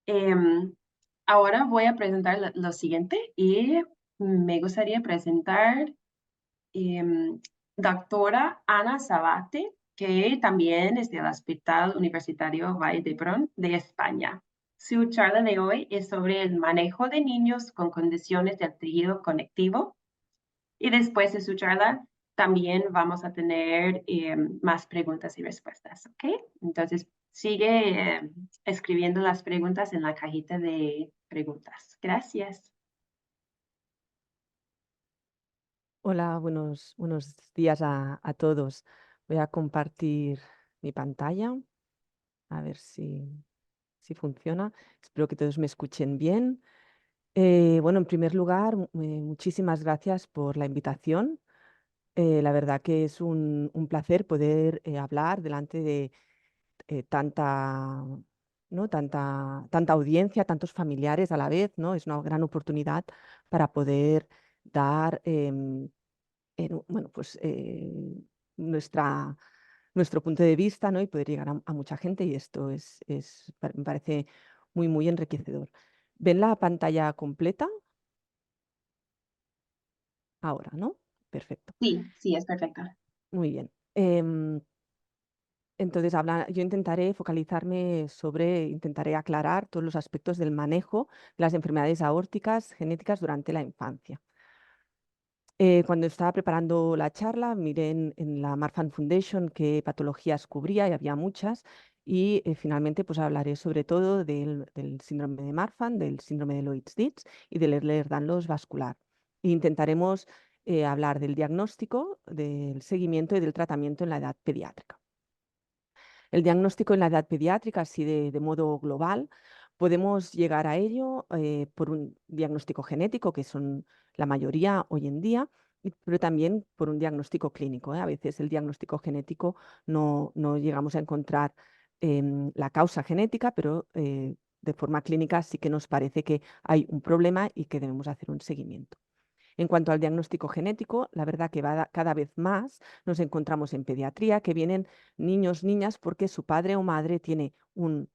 Em, Ahora voy a presentar lo siguiente y me gustaría presentar em, doctora Ana Sabate, que también es del Hospital Universitario Vall d'Hebron de España. Su charla de hoy es sobre el manejo de niños con condiciones del tejido conectivo y después de su charla también vamos a tener más preguntas y respuestas, ¿ok? Entonces sigue escribiendo las preguntas en la cajita de preguntas. Gracias. Hola, buenos días a todos. Voy a compartir mi pantalla, a ver si funciona. Espero que todos me escuchen bien. Bueno, en primer lugar, muchísimas gracias por la invitación. La verdad que es un placer poder hablar delante de tanta, ¿no? tanta audiencia, tantos familiares a la vez, ¿no? Es una gran oportunidad para poder dar bueno, pues, nuestra, nuestro punto de vista, ¿no? Y poder llegar a mucha gente y esto me parece muy enriquecedor. ¿Ven la pantalla completa? Ahora, ¿no? Perfecto. Sí, sí, es perfecta. Muy bien. Entonces, yo intentaré aclarar todos los aspectos del manejo de las enfermedades aórticas genéticas durante la infancia. Cuando estaba preparando la charla, miré en la Marfan Foundation qué patologías cubría y había muchas. Y finalmente pues hablaré sobre todo del síndrome de Marfan, del síndrome de Loeys-Dietz y del Ehlers-Danlos vascular. E intentaremos hablar del diagnóstico, del seguimiento y del tratamiento en la edad pediátrica. El diagnóstico en la edad pediátrica, así de modo global, podemos llegar a ello por un diagnóstico genético, que son la mayoría hoy en día, pero también por un diagnóstico clínico. A veces el diagnóstico genético no llegamos a encontrar la causa genética, pero de forma clínica sí que nos parece que hay un problema y que debemos hacer un seguimiento. En cuanto al diagnóstico genético, la verdad que cada vez más nos encontramos en pediatría que vienen niños, niñas, porque su padre o madre tiene un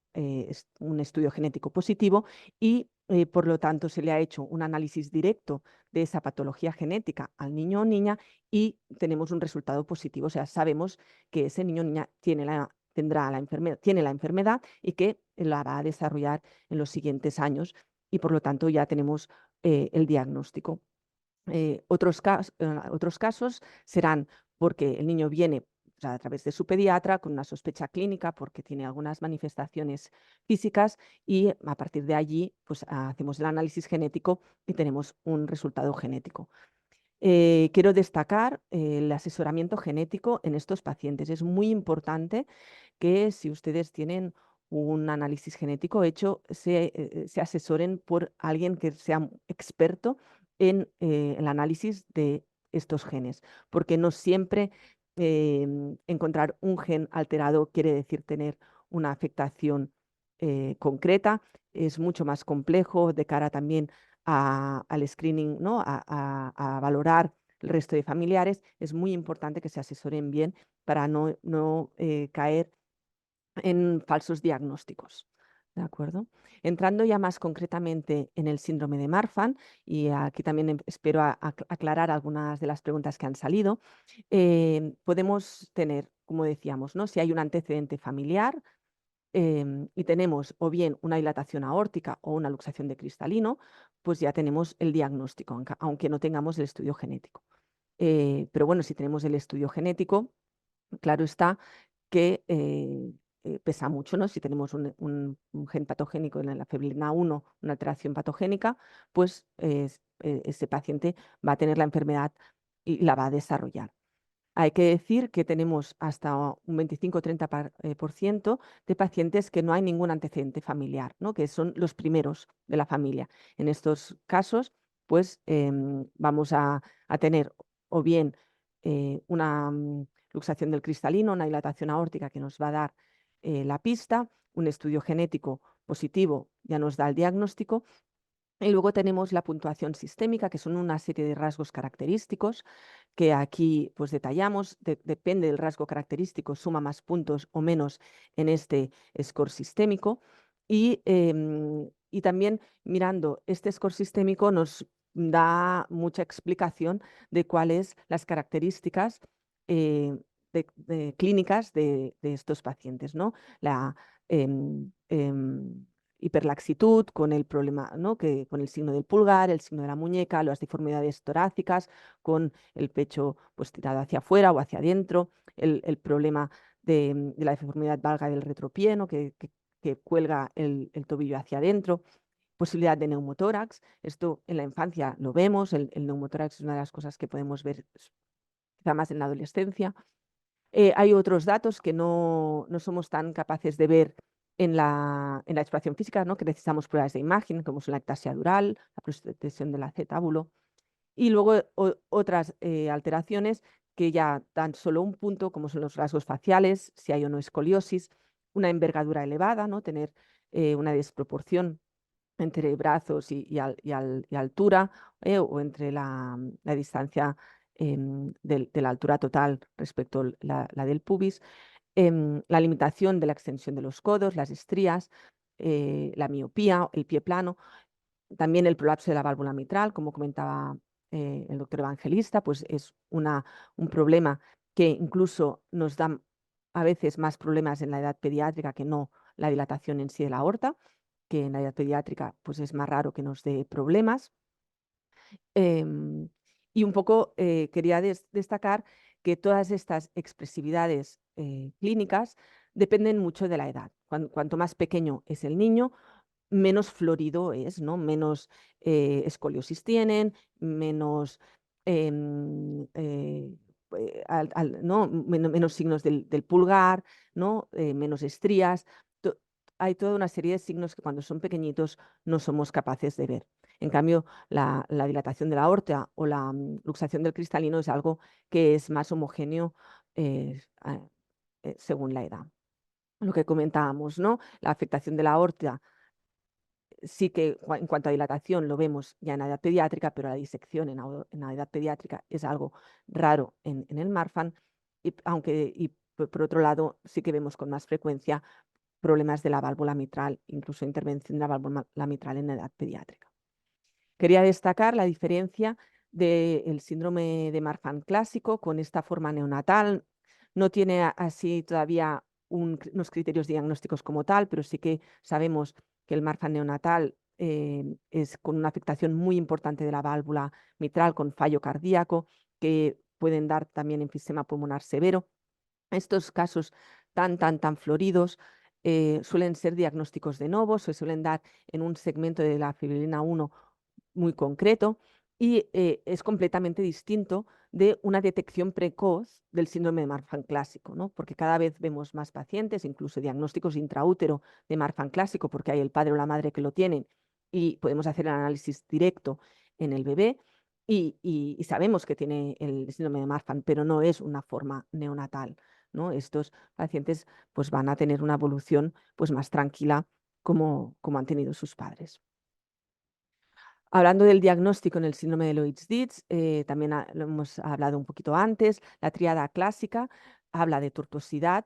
estudio genético positivo y por lo tanto se le ha hecho un análisis directo de esa patología genética al niño o niña y tenemos un resultado positivo. O sea, sabemos que ese niño o niña tiene la enfermedad y que la va a desarrollar en los siguientes años y por lo tanto ya tenemos el diagnóstico. Otros casos serán porque el niño viene, o sea, a través de su pediatra con una sospecha clínica porque tiene algunas manifestaciones físicas y a partir de allí pues, hacemos el análisis genético y tenemos un resultado genético. Quiero destacar el asesoramiento genético en estos pacientes. Es muy importante que si ustedes tienen un análisis genético hecho, se asesoren por alguien que sea experto en el análisis de estos genes, porque no siempre encontrar un gen alterado quiere decir tener una afectación concreta. Es mucho más complejo de cara también al screening, ¿no? A valorar el resto de familiares. Es muy importante que se asesoren bien para no caer en falsos diagnósticos. ¿De acuerdo? Entrando ya más concretamente en el síndrome de Marfan, y aquí también espero aclarar algunas de las preguntas que han salido, podemos tener, como decíamos, ¿no? Si hay un antecedente familiar y tenemos o bien una dilatación aórtica o una luxación de cristalino, pues ya tenemos el diagnóstico, aunque no tengamos el estudio genético. Pero bueno, si tenemos el estudio genético, claro está que pesa mucho, ¿no? Si tenemos un gen patogénico en la feblina 1, una alteración patogénica, pues ese paciente va a tener la enfermedad y la va a desarrollar. Hay que decir que tenemos hasta un 25-30% de pacientes que no hay ningún antecedente familiar, ¿no? Que son los primeros de la familia. En estos casos, pues vamos a tener o bien una luxación del cristalino, una dilatación aórtica que nos va a dar la pista, un estudio genético positivo ya nos da el diagnóstico y luego tenemos la puntuación sistémica, que son una serie de rasgos característicos que aquí pues detallamos. Depende del rasgo característico, suma más puntos o menos en este score sistémico. Y también mirando este score sistémico nos da mucha explicación de cuáles las características clínicas de estos pacientes, ¿no? La hiperlaxitud con el problema, ¿no? Con el signo del pulgar, el signo de la muñeca, las deformidades torácicas, con el pecho pues, tirado hacia afuera o hacia adentro, el problema de la deformidad valga del retropié, ¿no? Que cuelga el tobillo hacia adentro, posibilidad de neumotórax. Esto en la infancia lo vemos, el neumotórax es una de las cosas que podemos ver quizá más en la adolescencia. Hay otros datos que no somos tan capaces de ver en la exploración física, ¿no? Que necesitamos pruebas de imagen, como son la ectasia dural, la protección del acetábulo. Y luego otras alteraciones que ya dan solo un punto, como son los rasgos faciales, si hay o no escoliosis, una envergadura elevada, ¿no? Tener una desproporción entre brazos y altura, o entre la distancia de la altura total respecto a la del pubis, la limitación de la extensión de los codos, las estrías, la miopía, el pie plano, también el prolapso de la válvula mitral, como comentaba el doctor Evangelista, pues es un problema que incluso nos da a veces más problemas en la edad pediátrica que no la dilatación en sí de la aorta, que en la edad pediátrica pues es más raro que nos dé problemas. Em, y un poco quería destacar que todas estas expresividades clínicas dependen mucho de la edad. Cuanto más pequeño es el niño, menos florido es, ¿no? Menos escoliosis tienen, menos, ¿no? Menos signos del pulgar, ¿no? Menos estrías. Hay toda una serie de signos que cuando son pequeñitos no somos capaces de ver. En cambio, la dilatación de la aorta o la luxación del cristalino es algo que es más homogéneo según la edad. Lo que comentábamos, ¿no? La afectación de la aorta sí que en cuanto a dilatación lo vemos ya en la edad pediátrica, pero la disección en la edad pediátrica es algo raro en el Marfan, por otro lado sí que vemos con más frecuencia problemas de la válvula mitral, incluso intervención de la válvula mitral en edad pediátrica. Quería destacar la diferencia del síndrome de Marfan clásico con esta forma neonatal. No tiene así todavía unos criterios diagnósticos como tal, pero sí que sabemos que el Marfan neonatal es con una afectación muy importante de la válvula mitral, con fallo cardíaco, que pueden dar también enfisema pulmonar severo. Estos casos tan floridos suelen ser diagnósticos de novo, se suelen dar en un segmento de la fibrilina 1 muy concreto y es completamente distinto de una detección precoz del síndrome de Marfan clásico, ¿no? Porque cada vez vemos más pacientes, incluso diagnósticos intraútero de Marfan clásico, porque hay el padre o la madre que lo tienen y podemos hacer el análisis directo en el bebé y sabemos que tiene el síndrome de Marfan, pero no es una forma neonatal, ¿no? Estos pacientes pues, van a tener una evolución pues, más tranquila como han tenido sus padres. Hablando del diagnóstico en el síndrome de Loeys-Dietz, también lo hemos hablado un poquito antes, la tríada clásica habla de tortuosidad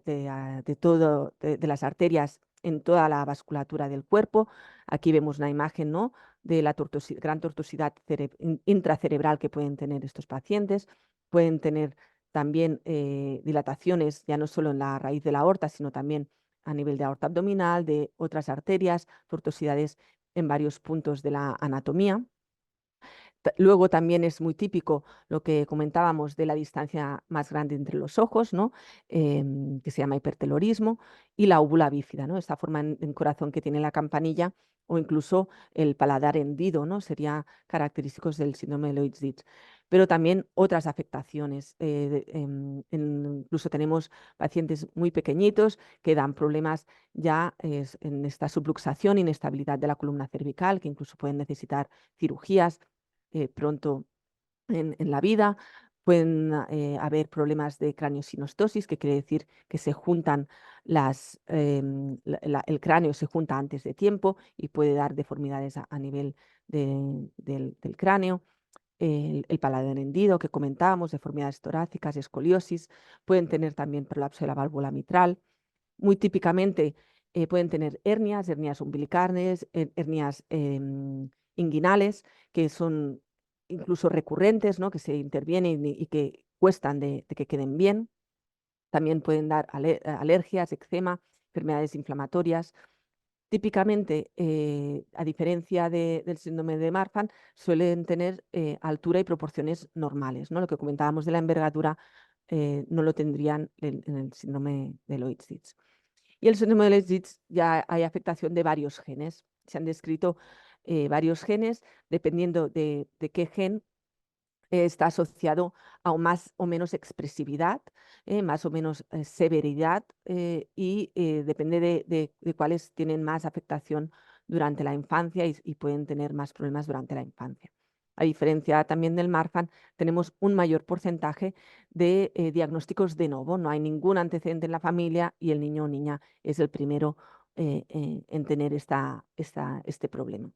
de las arterias en toda la vasculatura del cuerpo. Aquí vemos una imagen, ¿no? De la gran tortuosidad intracerebral que pueden tener estos pacientes. Pueden tener también dilataciones ya no solo en la raíz de la aorta, sino también a nivel de aorta abdominal, de otras arterias, tortuosidades en varios puntos de la anatomía. Luego también es muy típico lo que comentábamos de la distancia más grande entre los ojos, ¿no? Que se llama hipertelorismo, y la úvula bífida, ¿no? Esta forma en corazón que tiene la campanilla, o incluso el paladar hendido, ¿no? Sería característicos del síndrome de Loeys-Dietz. Pero también otras afectaciones. Incluso tenemos pacientes muy pequeñitos que dan problemas ya en esta subluxación, inestabilidad de la columna cervical, que incluso pueden necesitar cirugías pronto en la vida. Pueden haber problemas de craneosinostosis, que quiere decir que se juntan el cráneo se junta antes de tiempo y puede dar deformidades a nivel del cráneo. El paladar hendido que comentábamos, deformidades torácicas, escoliosis, pueden tener también prolapso de la válvula mitral. Muy típicamente pueden tener hernias umbilicales, hernias inguinales, que son incluso recurrentes, ¿no? Que se intervienen y que cuestan de que queden bien. También pueden dar alergias, eczema, enfermedades inflamatorias. Típicamente, a diferencia del síndrome de Marfan, suelen tener altura y proporciones normales, ¿no? Lo que comentábamos de la envergadura no lo tendrían en el síndrome de Loeys-Dietz. Y el síndrome de Loeys-Dietz ya hay afectación de varios genes. Se han descrito varios genes, dependiendo de qué gen está asociado a más o menos expresividad, más o menos severidad y depende de cuáles tienen más afectación durante la infancia y pueden tener más problemas durante la infancia. A diferencia también del Marfan, tenemos un mayor porcentaje de diagnósticos de novo. No hay ningún antecedente en la familia y el niño o niña es el primero en tener este problema.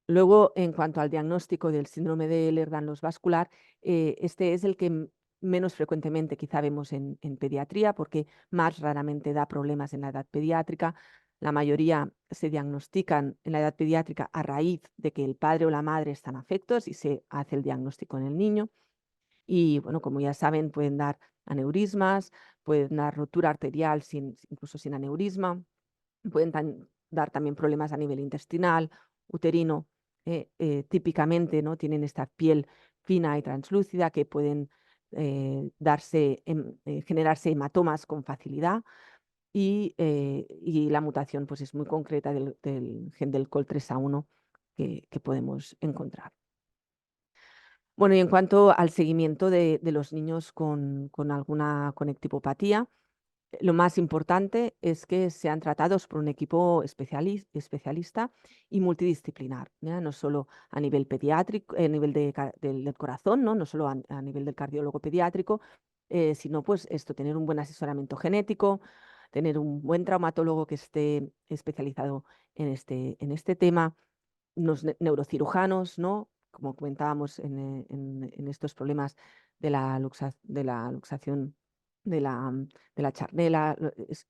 Luego, en cuanto al diagnóstico del síndrome de Ehlers-Danlos vascular, este es el que menos frecuentemente quizá vemos en pediatría, porque más raramente da problemas en la edad pediátrica. La mayoría se diagnostican en la edad pediátrica a raíz de que el padre o la madre están afectos y se hace el diagnóstico en el niño. Y bueno, como ya saben, pueden dar aneurismas, pueden dar rotura arterial incluso sin aneurisma, pueden dar también problemas a nivel intestinal, uterino. Típicamente, ¿no? Tienen esta piel fina y translúcida que pueden generarse hematomas con facilidad y la mutación pues, es muy concreta del gen del COL3A1 que podemos encontrar. Bueno, y en cuanto al seguimiento de los niños con alguna conectivopatía, lo más importante es que sean tratados por un equipo especialista y multidisciplinar, ¿ya? No solo a nivel pediátrico, a nivel del corazón, ¿no? No solo a nivel del cardiólogo pediátrico, sino pues esto, tener un buen asesoramiento genético, tener un buen traumatólogo que esté especializado en este tema, unos neurocirujanos, ¿no? Como comentábamos en estos problemas de la luxación de la charnela.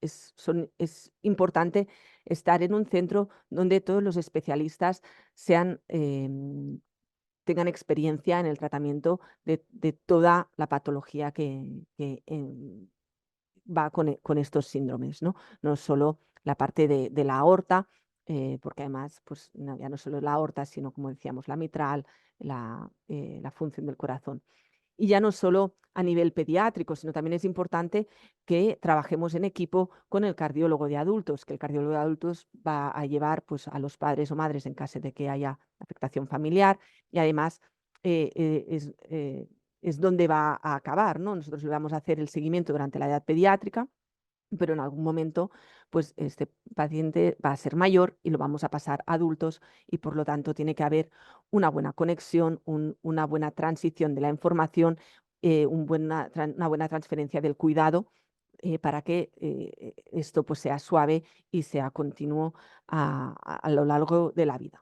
Es importante estar en un centro donde todos los especialistas tengan experiencia en el tratamiento de toda la patología que va con estos síndromes, ¿no? No solo la parte de la aorta, porque además pues, ya no solo la aorta, sino como decíamos, la mitral, la función del corazón. Y ya no solo a nivel pediátrico, sino también es importante que trabajemos en equipo con el cardiólogo de adultos, que el cardiólogo de adultos va a llevar pues, a los padres o madres en caso de que haya afectación familiar y además eh, eh, es, eh, es donde va a acabar, ¿no? Nosotros le vamos a hacer el seguimiento durante la edad pediátrica, pero en algún momento, pues este paciente va a ser mayor y lo vamos a pasar a adultos y por lo tanto tiene que haber una buena conexión, una buena transición de la información, una buena transferencia del cuidado para que esto pues sea suave y sea continuo a lo largo de la vida.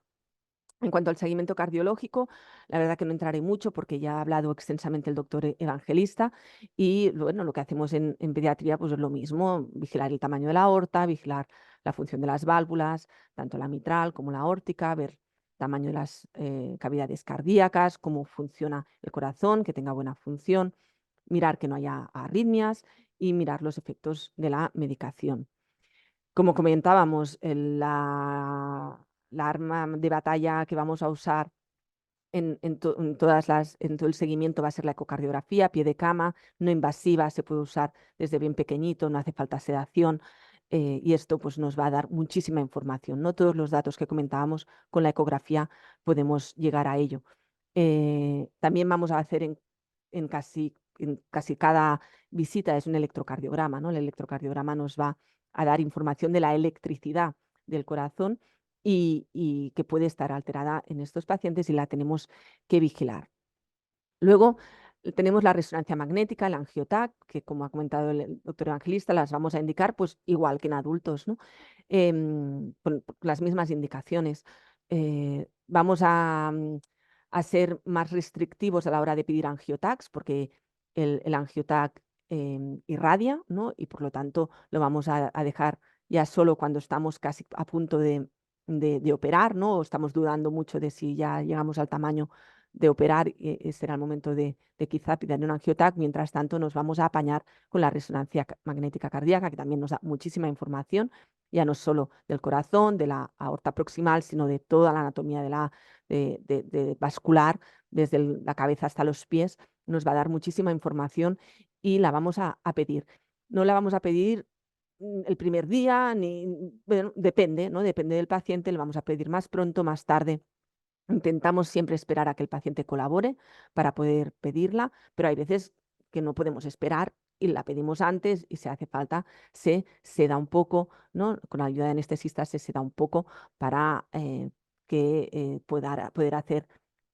En cuanto al seguimiento cardiológico, la verdad que no entraré mucho porque ya ha hablado extensamente el doctor Evangelista y bueno, lo que hacemos en pediatría pues es lo mismo, vigilar el tamaño de la aorta, vigilar la función de las válvulas, tanto la mitral como la aórtica, ver tamaño de las cavidades cardíacas, cómo funciona el corazón, que tenga buena función, mirar que no haya arritmias y mirar los efectos de la medicación. Como comentábamos, la arma de batalla que vamos a usar en todo el seguimiento va a ser la ecocardiografía, pie de cama, no invasiva, se puede usar desde bien pequeñito, no hace falta sedación. Y esto pues, nos va a dar muchísima información. No todos los datos que comentábamos con la ecografía podemos llegar a ello. También vamos a hacer en casi cada visita es un electrocardiograma, ¿no? El electrocardiograma nos va a dar información de la electricidad del corazón y que puede estar alterada en estos pacientes y la tenemos que vigilar. Luego tenemos la resonancia magnética, el angiotac, que como ha comentado el doctor Evangelista, las vamos a indicar pues igual que en adultos, ¿no? Con las mismas indicaciones. Vamos a ser más restrictivos a la hora de pedir angiotacs, porque el angiotac irradia, ¿no? Y por lo tanto lo vamos a dejar ya solo cuando estamos casi a punto de operar, ¿no? O estamos dudando mucho de si ya llegamos al tamaño de operar, será el momento de quizá pedir un angiotac. Mientras tanto, nos vamos a apañar con la resonancia magnética cardíaca, que también nos da muchísima información, ya no solo del corazón, de la aorta proximal, sino de toda la anatomía de vascular, desde la cabeza hasta los pies. Nos va a dar muchísima información y la vamos a pedir. No la vamos a pedir el primer día, ni, bueno, depende, ¿no? Depende del paciente, le vamos a pedir más pronto, más tarde. Intentamos siempre esperar a que el paciente colabore para poder pedirla, pero hay veces que no podemos esperar y la pedimos antes y si hace falta se seda un poco, ¿no? Con la ayuda de anestesistas se seda un poco para que poder hacer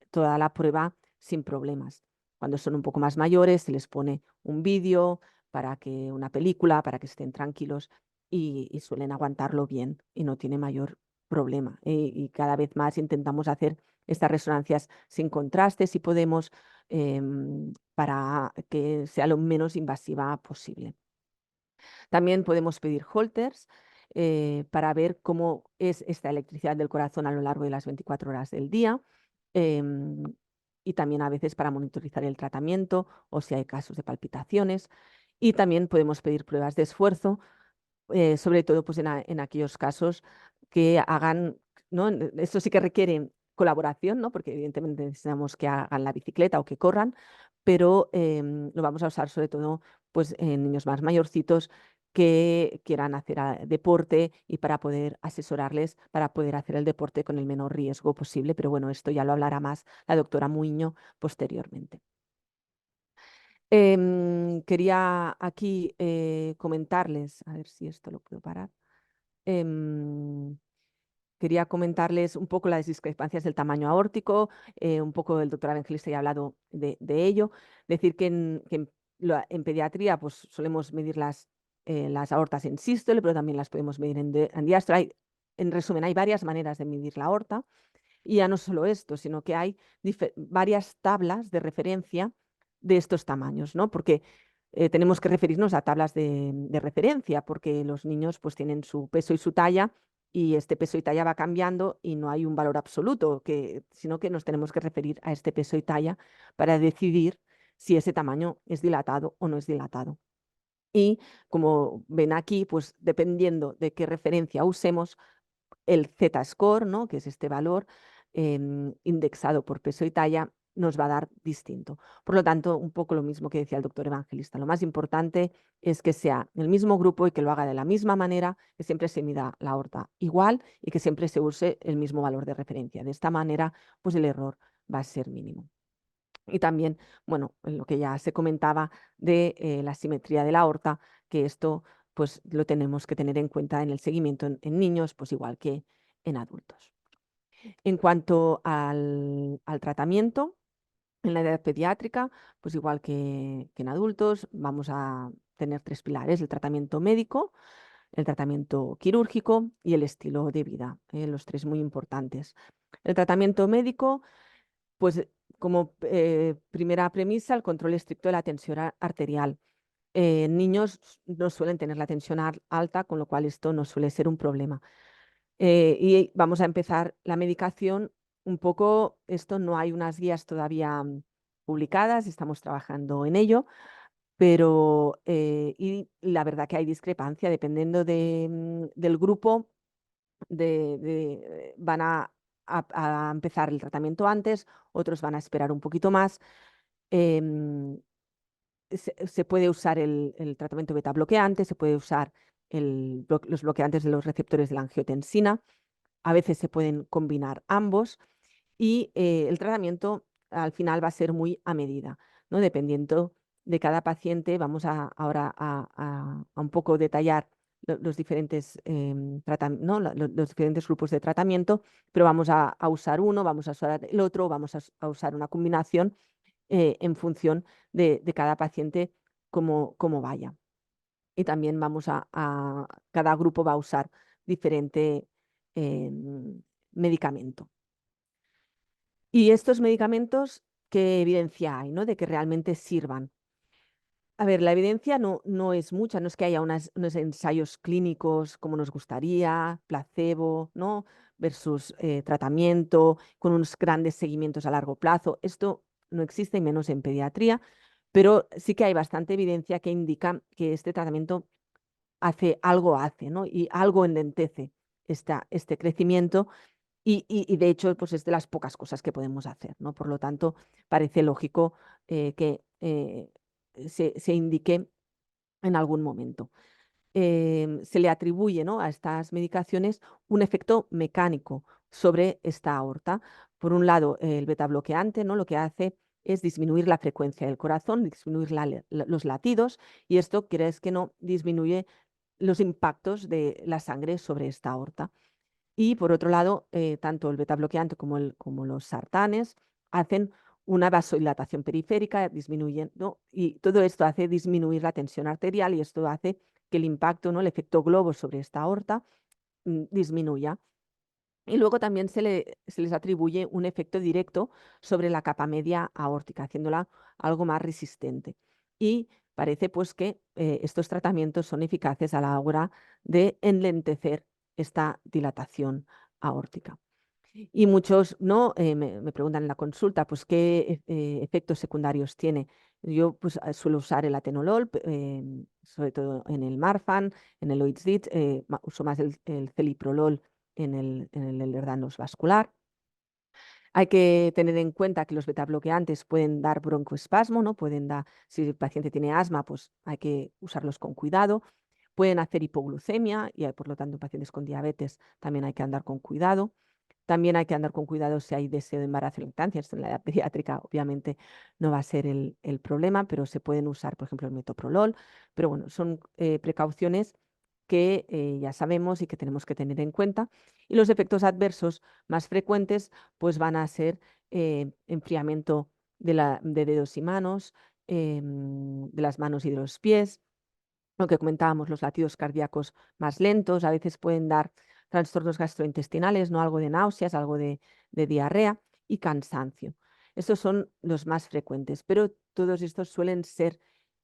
toda la prueba sin problemas. Cuando son un poco más mayores se les pone un vídeo para que una película, para que estén tranquilos y suelen aguantarlo bien y no tiene mayor problema. Y cada vez más intentamos hacer estas resonancias sin contraste, si podemos, para que sea lo menos invasiva posible. También podemos pedir Holters para ver cómo es esta electricidad del corazón a lo largo de las 24 horas del día. em, y también a veces para monitorizar el tratamiento o si hay casos de palpitaciones. Y también podemos pedir pruebas de esfuerzo, sobre todo pues en aquellos casos que hagan, ¿no? Esto sí que requiere colaboración, ¿no? Porque evidentemente necesitamos que hagan la bicicleta o que corran, pero lo vamos a usar sobre todo pues, en niños más mayorcitos que quieran hacer deporte y para poder asesorarles para poder hacer el deporte con el menor riesgo posible. Pero bueno, esto ya lo hablará más la doctora Muiño posteriormente. Quería aquí comentarles, a ver si esto lo puedo parar. Em, Quería comentarles un poco las discrepancias del tamaño aórtico, un poco el doctor Evangelista ya ha hablado de ello. Decir que en pediatría pues, solemos medir las aortas en sístole, pero también las podemos medir en diástole. En resumen, hay varias maneras de medir la aorta. Y ya no solo esto, sino que hay varias tablas de referencia de estos tamaños, ¿no? Porque tenemos que referirnos a tablas de referencia, porque los niños pues tienen su peso y su talla y este peso y talla va cambiando y no hay un valor absoluto, sino que nos tenemos que referir a este peso y talla para decidir si ese tamaño es dilatado o no es dilatado. Y como ven aquí, pues dependiendo de qué referencia usemos, el Z-score, ¿no? Que es este valor indexado por peso y talla, nos va a dar distinto. Por lo tanto, un poco lo mismo que decía el doctor Evangelista. Lo más importante es que sea el mismo grupo y que lo haga de la misma manera, que siempre se mida la aorta igual y que siempre se use el mismo valor de referencia. De esta manera, pues el error va a ser mínimo. Y también, bueno, lo que ya se comentaba de la simetría de la aorta, que esto pues lo tenemos que tener en cuenta en el seguimiento en niños, pues igual que en adultos. En cuanto al tratamiento, en la edad pediátrica, pues igual que en adultos, vamos a tener tres pilares: el tratamiento médico, el tratamiento quirúrgico y el estilo de vida, los tres muy importantes. El tratamiento médico, pues como primera premisa, el control estricto de la tensión arterial. Niños no suelen tener la tensión alta, con lo cual esto no suele ser un problema. Y vamos a empezar la medicación un poco, esto no hay unas guías todavía publicadas, estamos trabajando en ello, pero y la verdad que hay discrepancia dependiendo del grupo, van a empezar el tratamiento antes, otros van a esperar un poquito más. Em, se puede usar el tratamiento beta bloqueante, se puede usar los bloqueantes de los receptores de la angiotensina, a veces se pueden combinar ambos y el tratamiento al final va a ser muy a medida, ¿no? Dependiendo de cada paciente, vamos ahora a un poco detallar los diferentes, ¿no? Los diferentes grupos de tratamiento, pero vamos a usar uno, vamos a usar el otro, vamos a usar una combinación en función de cada paciente cómo vaya. Y también cada grupo va a usar diferente medicamento. Y estos medicamentos, ¿qué evidencia hay, ¿no? De que realmente sirvan? A ver, la evidencia no es mucha, no es que haya unos ensayos clínicos como nos gustaría, placebo, ¿no? Versus tratamiento, con unos grandes seguimientos a largo plazo. Esto no existe, y menos en pediatría, pero sí que hay bastante evidencia que indica que este tratamiento hace, ¿no? Y algo enlentece este crecimiento y de hecho, pues es de las pocas cosas que podemos hacer, ¿no? Por lo tanto, parece lógico que se indique en algún momento. Se le atribuye, ¿no?, a estas medicaciones un efecto mecánico sobre esta aorta. Por un lado, el beta bloqueante, ¿no?, lo que hace es disminuir la frecuencia del corazón, disminuir los latidos, y esto, quieres que no, disminuye los impactos de la sangre sobre esta aorta. Y por otro lado, tanto el beta bloqueante como los sartanes hacen una vasodilatación periférica, disminuyen, ¿no? Y todo esto hace disminuir la tensión arterial y esto hace que el impacto, ¿no?, el efecto globo sobre esta aorta disminuya. Y luego también se les atribuye un efecto directo sobre la capa media aórtica, haciéndola algo más resistente. Y parece pues que estos tratamientos son eficaces a la hora de enlentecer esta dilatación aórtica. Y muchos no me preguntan en la consulta, pues qué efectos secundarios tiene. Yo pues suelo usar el atenolol, sobre todo en el Marfan, en el Oitzit, uso más el celiprolol en el Ehlers-Danlos vascular. Hay que tener en cuenta que los betabloqueantes pueden dar broncoespasmo, ¿no? Pueden dar, si el paciente tiene asma, pues hay que usarlos con cuidado. Pueden hacer hipoglucemia y por lo tanto en pacientes con diabetes también hay que andar con cuidado. También hay que andar con cuidado si hay deseo de embarazo y lactancia. Esto en la edad pediátrica obviamente no va a ser el problema, pero se pueden usar, por ejemplo, el metoprolol. Pero bueno, son precauciones que ya sabemos y que tenemos que tener en cuenta. Y los efectos adversos más frecuentes pues van a ser enfriamiento de dedos y manos, de las manos y de los pies, lo que comentábamos, los latidos cardíacos más lentos, a veces pueden dar trastornos gastrointestinales, ¿no? Algo de náuseas, algo de diarrea y cansancio. Estos son los más frecuentes, pero todos estos suelen ser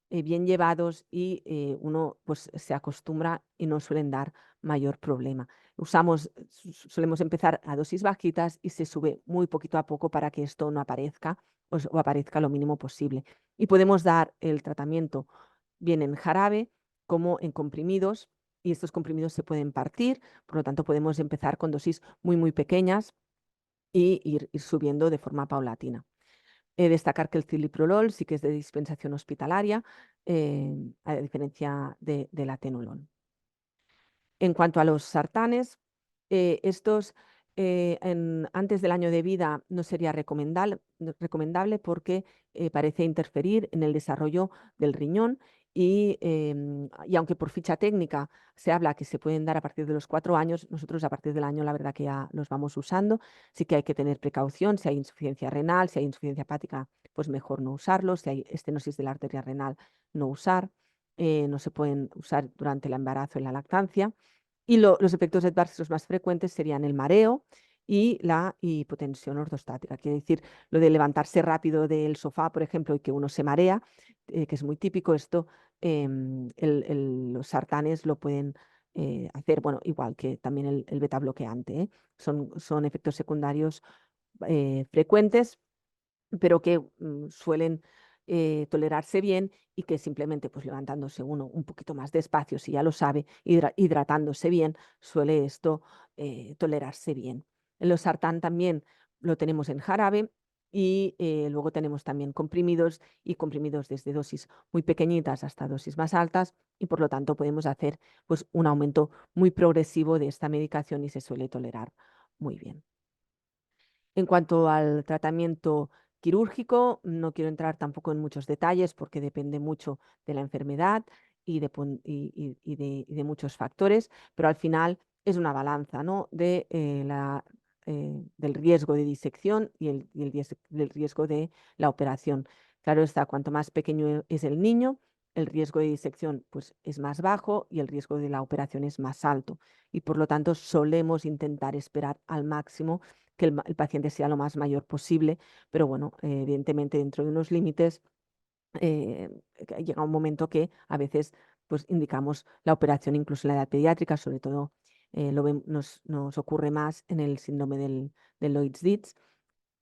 bien llevados y uno pues se acostumbra y no suelen dar mayor problema. Solemos empezar a dosis bajitas y se sube muy poquito a poco para que esto no aparezca o aparezca lo mínimo posible. Y podemos dar el tratamiento bien en jarabe como en comprimidos, y estos comprimidos se pueden partir, por lo tanto podemos empezar con dosis muy pequeñas y ir subiendo de forma paulatina. Destacar que el ciliprolol sí que es de dispensación hospitalaria, a diferencia del atenolol. En cuanto a los sartanes, estos antes del año de vida no sería recomendable porque parece interferir en el desarrollo del riñón y aunque por ficha técnica se habla que se pueden dar a partir de los 4 años, nosotros a partir del año la verdad que ya los vamos usando. Sí que hay que tener precaución, si hay insuficiencia renal, si hay insuficiencia hepática, pues mejor no usarlos, si hay estenosis de la arteria renal, no usar. No se pueden usar durante el embarazo y la lactancia. Y los efectos adversos más frecuentes serían el mareo y la hipotensión ortostática. Quiere decir, lo de levantarse rápido del sofá, por ejemplo, y que uno se marea, que es muy típico esto, los sartanes lo pueden hacer, bueno, igual que también el beta bloqueante, ¿eh? Son efectos secundarios frecuentes, pero que suelen tolerarse bien y que simplemente pues levantándose uno un poquito más despacio, si ya lo sabe, hidratándose bien, suele esto tolerarse bien. El losartán también lo tenemos en jarabe y luego tenemos también comprimidos y comprimidos desde dosis muy pequeñitas hasta dosis más altas y por lo tanto podemos hacer pues un aumento muy progresivo de esta medicación y se suele tolerar muy bien. En cuanto al tratamiento quirúrgico, no quiero entrar tampoco en muchos detalles porque depende mucho de la enfermedad y de muchos factores, pero al final es una balanza, ¿no?, del riesgo de disección del riesgo de la operación. Claro está, cuanto más pequeño es el niño, el riesgo de disección pues, es más bajo y el riesgo de la operación es más alto. Y por lo tanto solemos intentar esperar al máximo que el paciente sea lo más mayor posible, pero bueno, evidentemente dentro de unos límites eh, que llega un momento que a veces pues, indicamos la operación incluso en la edad pediátrica, sobre todo nos ocurre más en el síndrome del Loeys-Dietz,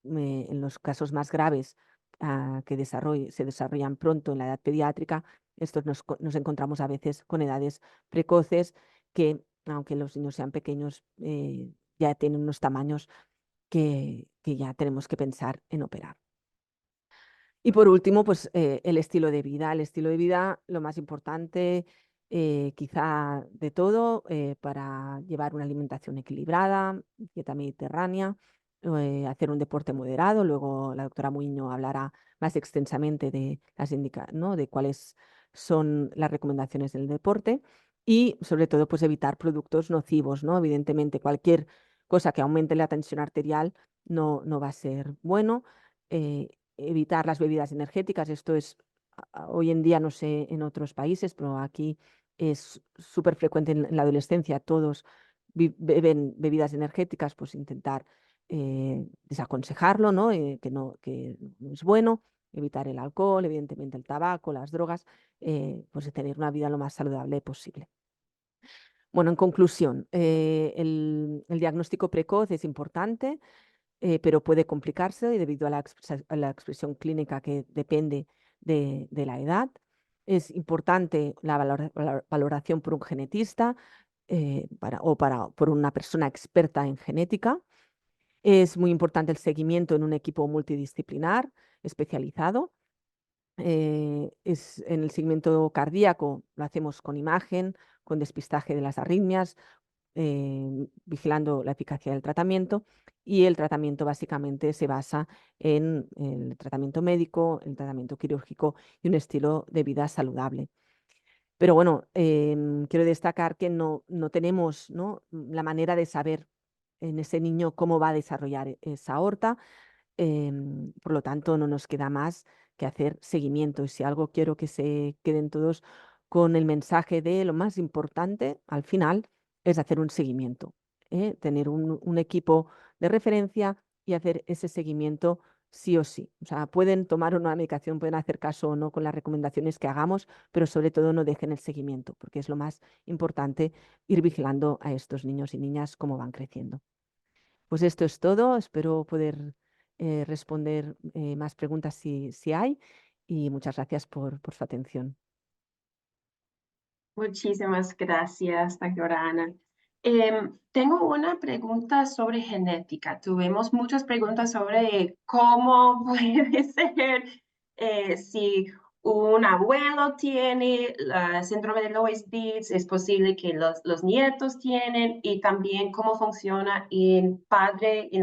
en los casos más graves que se desarrollan pronto en la edad pediátrica. Estos nos encontramos a veces con edades precoces que, aunque los niños sean pequeños, ya tienen unos tamaños que ya tenemos que pensar en operar. Y por último, pues el estilo de vida. El estilo de vida, lo más importante quizá de todo, para llevar una alimentación equilibrada, dieta mediterránea, hacer un deporte moderado. Luego la doctora Muiño hablará más extensamente de ¿no? de cuáles son las recomendaciones del deporte y sobre todo pues evitar productos nocivos, ¿no? Evidentemente cualquier cosa que aumente la tensión arterial no va a ser bueno. eh, Evitar las bebidas energéticas. Esto es, hoy en día, no sé en otros países, pero aquí es súper frecuente en la adolescencia. Todos beben bebidas energéticas, pues intentar desaconsejarlo, ¿no? Que no es bueno. Evitar el alcohol, evidentemente el tabaco, las drogas, pues tener una vida lo más saludable posible. Bueno, en conclusión, el diagnóstico precoz es importante, pero puede complicarse y debido a a la expresión clínica que depende de la edad. Es importante la valoración por un genetista por una persona experta en genética. Es muy importante el seguimiento en un equipo multidisciplinar especializado. En el seguimiento cardíaco lo hacemos con imagen, con despistaje de las arritmias, vigilando la eficacia del tratamiento, y el tratamiento básicamente se basa en el tratamiento médico, el tratamiento quirúrgico y un estilo de vida saludable. Pero bueno, quiero destacar que no tenemos, ¿no? la manera de saber en ese niño cómo va a desarrollar esa aorta. Por lo tanto, no nos queda más que hacer seguimiento. Y si algo quiero que se queden todos con el mensaje de lo más importante al final es hacer un seguimiento, tener un equipo de referencia y hacer ese seguimiento sí o sí. O sea, pueden tomar una medicación, pueden hacer caso o no con las recomendaciones que hagamos, pero sobre todo no dejen el seguimiento, porque es lo más importante, ir vigilando a estos niños y niñas cómo van creciendo. Pues esto es todo. Espero poder responder más preguntas si hay, y muchas gracias por su atención. Muchísimas gracias, doctora Ana. Tengo una pregunta sobre genética. Tuvimos muchas preguntas sobre cómo puede ser si un abuelo tiene la síndrome de Loeys-Dietz, es posible que los nietos tienen, y también cómo funciona en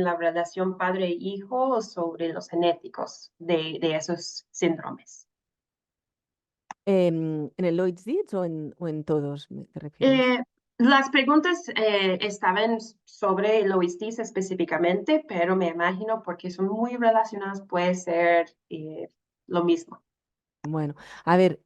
la relación padre-hijo sobre los genéticos de esos síndromes. ¿En el Lloyd's o en todos te refieres? Eh, las preguntas estaban sobre el OISDs específicamente, pero me imagino porque son muy relacionadas puede ser lo mismo. Bueno, a ver,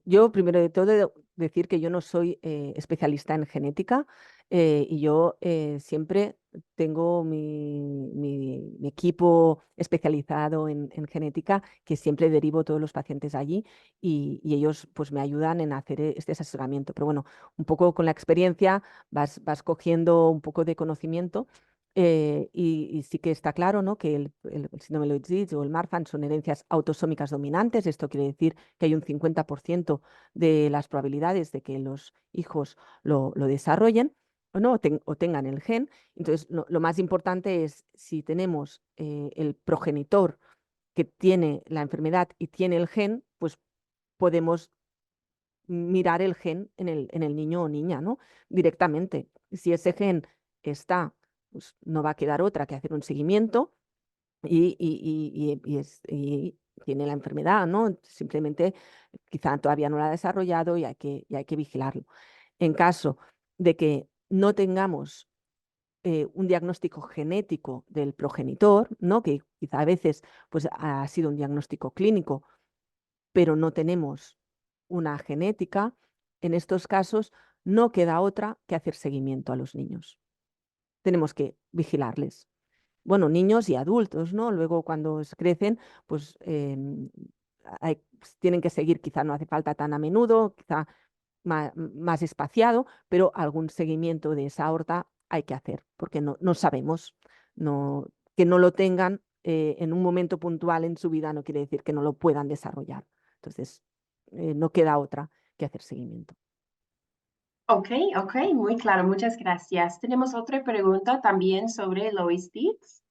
yo primero de todo decir que yo no soy especialista en genética, y yo siempre tengo mi equipo especializado en genética, que siempre derivo todos los pacientes allí, y ellos pues me ayudan en hacer este asesoramiento. Pero bueno, un poco con la experiencia vas cogiendo un poco de conocimiento. Y sí que está claro, ¿no? que el síndrome de Loeys-Dietz o el Marfan son herencias autosómicas dominantes. Esto quiere decir que hay un 50% de las probabilidades de que los hijos lo desarrollen o no, o tengan el gen. Entonces, lo más importante es si tenemos el progenitor que tiene la enfermedad y tiene el gen, pues podemos mirar el gen en el niño o niña, ¿no? Directamente. Si ese gen está, pues no va a quedar otra que hacer un seguimiento y tiene la enfermedad, ¿no? Simplemente quizá todavía no la ha desarrollado y hay que vigilarlo. En caso de que no tengamos un diagnóstico genético del progenitor, ¿no? Que quizá a veces pues, ha sido un diagnóstico clínico, pero no tenemos una genética, en estos casos no queda otra que hacer seguimiento a los niños. Tenemos que vigilarles. Bueno, niños y adultos, ¿no? Luego cuando crecen, pues pues, tienen que seguir, quizá no hace falta tan a menudo, quizá más espaciado, pero algún seguimiento de esa aorta hay que hacer, porque no sabemos. No, que no lo tengan en un momento puntual en su vida no quiere decir que no lo puedan desarrollar. Entonces, no queda otra que hacer seguimiento. Ok, ok, muy claro, muchas gracias. Tenemos otra pregunta también sobre Lois Dietz.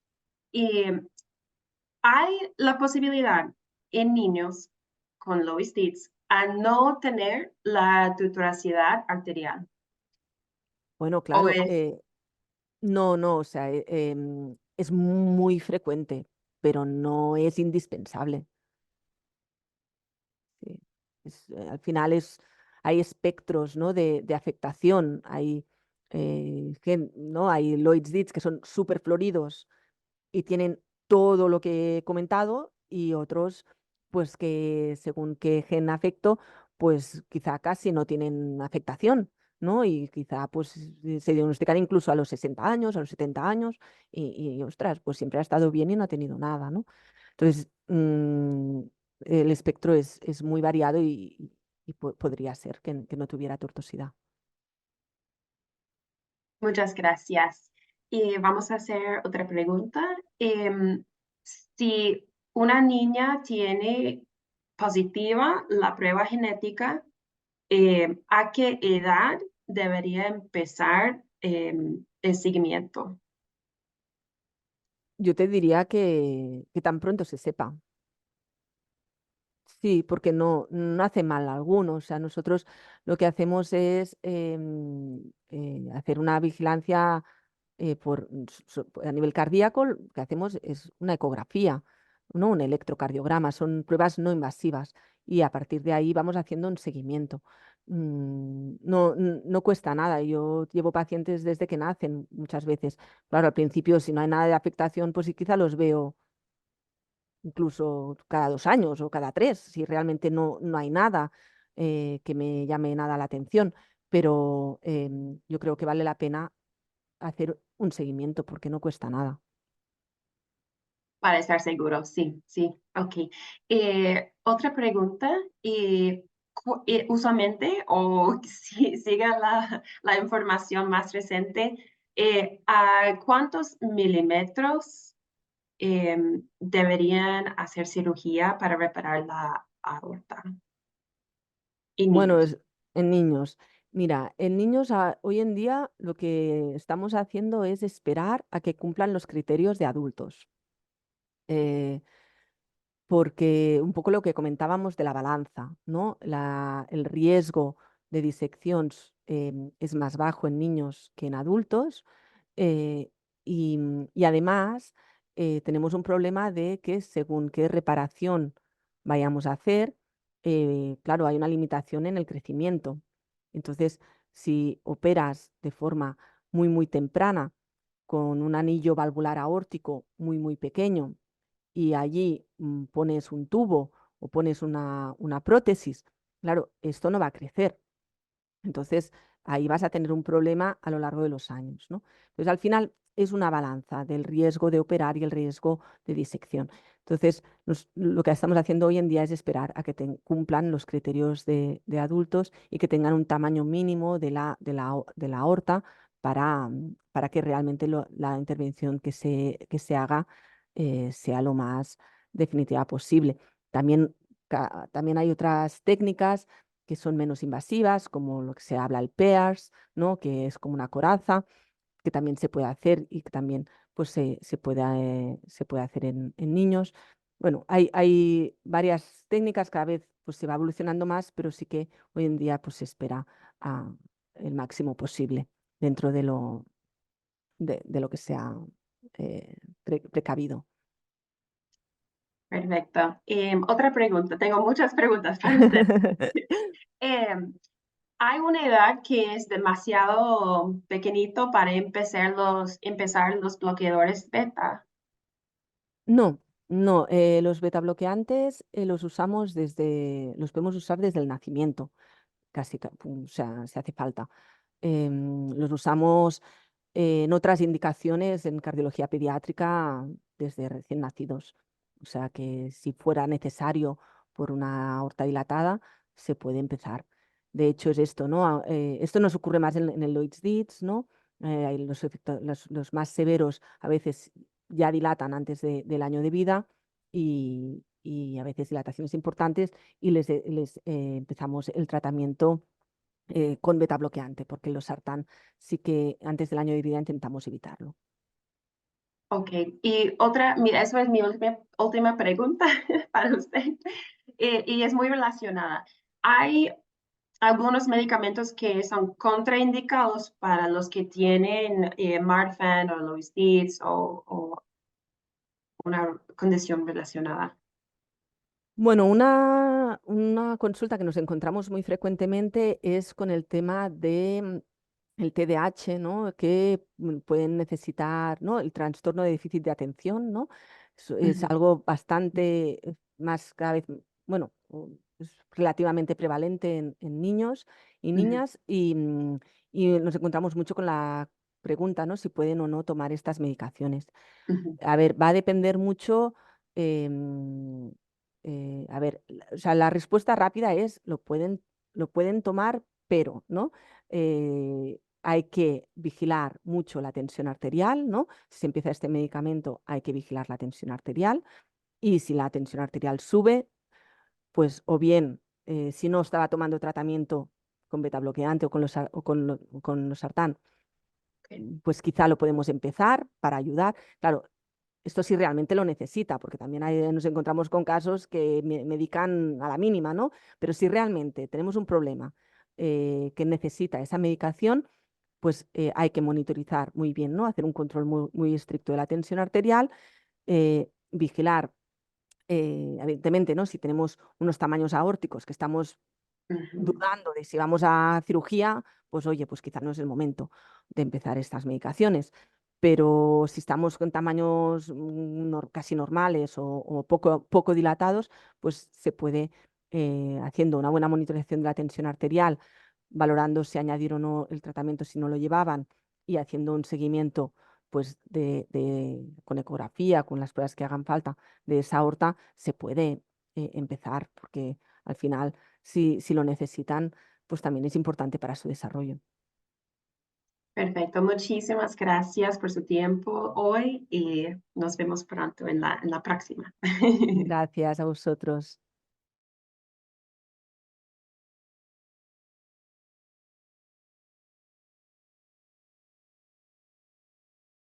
¿Hay la posibilidad en niños con Lois Dietz a no tener la tutoricidad arterial? Bueno, ¿O claro, es no, o sea, es muy frecuente, pero no es indispensable. Sí. Al final hay espectros, ¿no? de afectación. Hay, ¿no? Hay Lloyd's Dietz que son súper floridos y tienen todo lo que he comentado y otros, pues que según qué gen afecto, pues quizá casi no tienen afectación, ¿no? Y quizá pues se diagnostican incluso a los 60 años, a los 70 años ostras, pues siempre ha estado bien y no ha tenido nada, ¿no? Entonces, el espectro es muy variado y podría ser que no tuviera tortosidad. Muchas gracias. Y vamos a hacer otra pregunta. Si una niña tiene positiva la prueba genética, ¿a qué edad debería empezar el seguimiento? Yo te diría que tan pronto se sepa. Sí, porque no hace mal a alguno. O sea, nosotros lo que hacemos es hacer una vigilancia a nivel cardíaco. Lo que hacemos es una ecografía, ¿no? Un electrocardiograma. Son pruebas no invasivas y a partir de ahí vamos haciendo un seguimiento. No cuesta nada. Yo llevo pacientes desde que nacen muchas veces. Claro, al principio, si no hay nada de afectación, pues sí, quizá los veo incluso cada 2 años o cada 3, si realmente no hay nada que me llame nada la atención. Pero yo creo que vale la pena hacer un seguimiento porque no cuesta nada. Para estar seguro, sí, sí, ok. Otra pregunta, usualmente, o si siga la información más reciente, ¿a cuántos milímetros deberían hacer cirugía para reparar la aorta en Bueno, niños? en niños. Mira, en niños hoy en día lo que estamos haciendo es esperar a que cumplan los criterios de adultos. Eh, Porque un poco lo que comentábamos de la balanza, ¿no? El riesgo de disección es más bajo en niños que en adultos eh, y además tenemos un problema de que según qué reparación vayamos a hacer, claro, hay una limitación en el crecimiento. Entonces, si operas de forma muy temprana con un anillo valvular aórtico muy pequeño, y allí pones un tubo o pones una prótesis, claro, esto no va a crecer. Entonces, ahí vas a tener un problema a lo largo de los años, ¿no? Entonces, al final es una balanza del riesgo de operar y el riesgo de disección. Entonces, lo que estamos haciendo hoy en día es esperar a que cumplan los criterios de adultos y que tengan un tamaño mínimo de la aorta para que realmente la intervención que se haga sea lo más definitiva posible. También, también hay otras técnicas que son menos invasivas, como lo que se habla el PEARS, ¿no? Que es como una coraza, que también se puede hacer y que también pues, se puede hacer en niños. Bueno, hay varias técnicas, cada vez pues, se va evolucionando más, pero sí que hoy en día pues, se espera el máximo posible dentro de lo que sea precavido. Perfecto. Otra pregunta, tengo muchas preguntas para usted. Em, ¿Hay una edad que es demasiado pequeñito para empezar los bloqueadores beta? No, no, los beta bloqueantes los podemos usar desde el nacimiento, casi, o sea, si hace falta. Los usamos en otras indicaciones en cardiología pediátrica desde recién nacidos. O sea que si fuera necesario por una aorta dilatada, se puede empezar. De hecho, es esto, ¿no? Esto nos ocurre más en el Loeys-Dietz, ¿no? Hay los más severos a veces ya dilatan antes del año de vida y a veces dilataciones importantes y empezamos el tratamiento con beta bloqueante, porque los sartán sí que antes del año de vida intentamos evitarlo. Ok, y otra, mira, eso es mi última pregunta para usted, y es muy relacionada. ¿Hay algunos medicamentos que son contraindicados para los que tienen Marfan o Loeys-Dietz o una condición relacionada? Bueno, una consulta que nos encontramos muy frecuentemente es con el tema de el TDAH, ¿no? Que pueden necesitar, ¿no? El trastorno de déficit de atención, ¿no? Es Ujú, algo bastante más cada vez, bueno, es relativamente prevalente en niños y ujú, niñas y nos encontramos mucho con la pregunta, ¿no? Si pueden o no tomar estas medicaciones. ujú, A ver, va a depender mucho. A ver, o sea, la respuesta rápida es lo pueden tomar, pero, ¿no? Hay que vigilar mucho la tensión arterial, ¿no? Si se empieza este medicamento, hay que vigilar la tensión arterial. Y si la tensión arterial sube, pues o bien, si no estaba tomando tratamiento con beta bloqueante o con los sartán, ok, pues quizá lo podemos empezar para ayudar. Claro, esto sí realmente lo necesita, porque también nos encontramos con casos que medican a la mínima, ¿no? Pero si realmente tenemos un problema que necesita esa medicación, pues hay que monitorizar muy bien, ¿no? Hacer un control muy estricto de la tensión arterial, vigilar, evidentemente, ¿no? Si tenemos unos tamaños aórticos que estamos ujú. dudando de si vamos a cirugía, pues oye, pues quizá no es el momento de empezar estas medicaciones. Pero si estamos con tamaños casi normales o poco dilatados, pues se puede, haciendo una buena monitorización de la tensión arterial, valorando si añadir o no el tratamiento si no lo llevaban y haciendo un seguimiento pues con ecografía, con las pruebas que hagan falta de esa aorta, se puede empezar, porque al final si lo necesitan, pues también es importante para su desarrollo. Perfecto, muchísimas gracias por su tiempo hoy y nos vemos pronto en la próxima. Gracias a vosotros.